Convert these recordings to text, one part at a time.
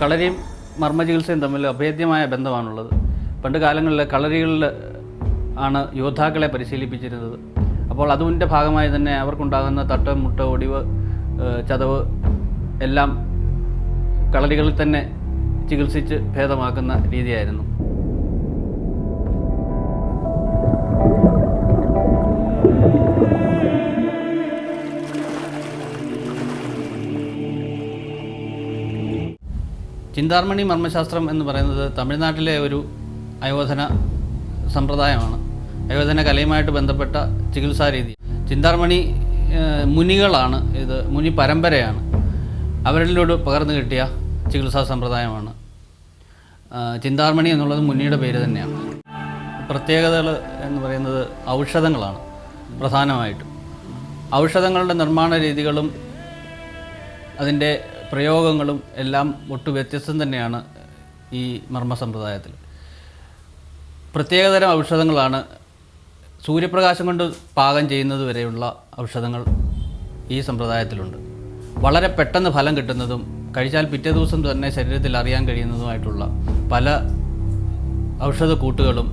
കളരിയും മർമ്മചികിത്സയും തമ്മിൽ അഭേദ്യമായ ബന്ധമാണുള്ളത്. പണ്ട് കാലങ്ങളിൽ കളരികളിൽ ആണ് യോദ്ധാക്കളെ പരിശീലിപ്പിച്ചിരുന്നത്. അപ്പോൾ അതിൻ്റെ ഭാഗമായി തന്നെ അവർക്കുണ്ടാകുന്ന തട്ട്, മുട്ട്, ഒടിവ്, ചതവ് എല്ലാം കളരികളിൽ തന്നെ ചികിത്സിച്ച് ഭേദമാക്കുന്ന രീതിയായിരുന്നു. ചിന്താർമണി മർമ്മശാസ്ത്രം എന്ന് പറയുന്നത് തമിഴ്നാട്ടിലെ ഒരു അയോധന സമ്പ്രദായമാണ്. അയോധന കലയുമായിട്ട് ബന്ധപ്പെട്ട ചികിത്സാ രീതി. ചിന്താർമണി മുനികളാണ്, ഇത് മുനി പരമ്പരയാണ്. അവരിലൂടെ പകർന്നു കിട്ടിയ ചികിത്സാ സമ്പ്രദായമാണ്. ചിന്താർമണി എന്നുള്ളത് മുനിയുടെ പേര് തന്നെയാണ്. പ്രത്യേകതകൾ എന്ന് പറയുന്നത് ഔഷധങ്ങളാണ് പ്രധാനമായിട്ടും. ഔഷധങ്ങളുടെ നിർമ്മാണ രീതികളും അതിൻ്റെ പ്രയോഗങ്ങളും എല്ലാം ഒട്ടു വ്യത്യസ്തം തന്നെയാണ് ഈ മർമ്മ സമ്പ്രദായത്തിൽ. പ്രത്യേകതരം ഔഷധങ്ങളാണ്. സൂര്യപ്രകാശം കൊണ്ട് പാകം ചെയ്യുന്നത് വരെയുള്ള ഔഷധങ്ങൾ ഈ സമ്പ്രദായത്തിലുണ്ട്. വളരെ പെട്ടെന്ന് ഫലം കിട്ടുന്നതും കഴിച്ചാൽ പിറ്റേ ദിവസം തന്നെ ശരീരത്തിൽ അറിയാൻ കഴിയുന്നതുമായിട്ടുള്ള പല ഔഷധ കൂട്ടുകളും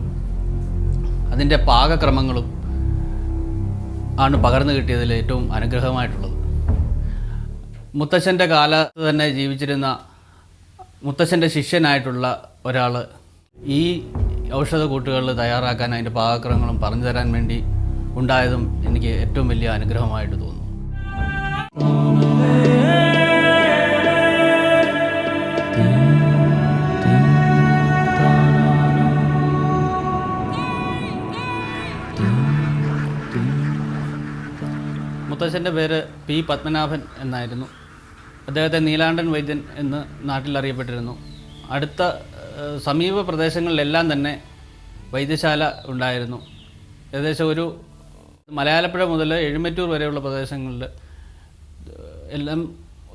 അതിൻ്റെ പാകക്രമങ്ങളും ആണ് പകർന്നു കിട്ടിയതിൽ ഏറ്റവും അനുഗ്രഹമായിട്ടുള്ളത്. മുത്തശ്ശൻ്റെ കാലത്ത് തന്നെ ജീവിച്ചിരുന്ന മുത്തശ്ശൻ്റെ ശിഷ്യനായിട്ടുള്ള ഒരാൾ ഈ ഔഷധ കൂട്ടുകൾ തയ്യാറാക്കാൻ അതിൻ്റെ പാകക്രമങ്ങളും പറഞ്ഞു തരാൻ വേണ്ടി ഉണ്ടായതും എനിക്ക് ഏറ്റവും വലിയ അനുഗ്രഹമായിട്ട് തോന്നുന്നു. മുത്തശ്ശൻ്റെ പേര് പി പത്മനാഭൻ എന്നായിരുന്നു. അദ്ദേഹത്തെ നീലാണ്ടൻ വൈദ്യൻ എന്ന് നാട്ടിൽ അറിയപ്പെട്ടിരുന്നു. അടുത്ത സമീപ പ്രദേശങ്ങളിലെല്ലാം തന്നെ വൈദ്യശാല ഉണ്ടായിരുന്നു. ഏകദേശം ഒരു മലയാലപ്പുഴ മുതൽ എഴുമറ്റൂർ വരെയുള്ള പ്രദേശങ്ങളിൽ എല്ലാം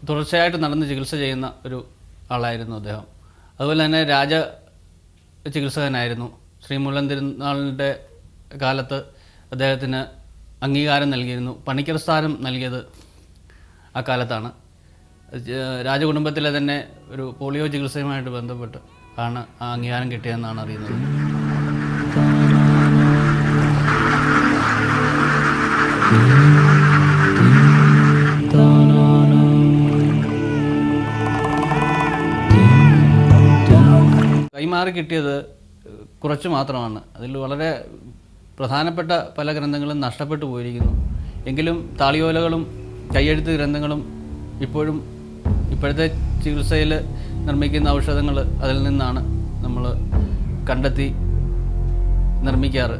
തുടർച്ചയായിട്ട് നടന്ന് ചികിത്സ ചെയ്യുന്ന ഒരു ആളായിരുന്നു അദ്ദേഹം. അതുപോലെ തന്നെ രാജ ചികിത്സകനായിരുന്നു. ശ്രീമൂലം തിരുനാളിൻ്റെ കാലത്ത് അദ്ദേഹത്തിന് അംഗീകാരം നൽകിയിരുന്നു. പണിക്കർ സ്ഥാനം നൽകിയത് ആ കാലത്താണ്. രാജകുടുംബത്തിലെ തന്നെ ഒരു പോളിയോ ചികിത്സയുമായിട്ട് ബന്ധപ്പെട്ട് ആണ് ആ അംഗീകാരം കിട്ടിയതെന്നാണ് അറിയുന്നത്. കൈമാറി കിട്ടിയത് കുറച്ച് മാത്രമാണ്. അതിൽ വളരെ പ്രധാനപ്പെട്ട പല ഗ്രന്ഥങ്ങളും നഷ്ടപ്പെട്ടു പോയിരിക്കുന്നു. എങ്കിലും താളിയോലകളും കയ്യെഴുത്ത് ഗ്രന്ഥങ്ങളും ഇപ്പോഴും ഇപ്പോഴത്തെ ചികിത്സയിൽ നിർമ്മിക്കുന്ന ഔഷധങ്ങൾ അതിൽ നിന്നാണ് നമ്മൾ കണ്ടെത്തി നിർമ്മിക്കാറ്.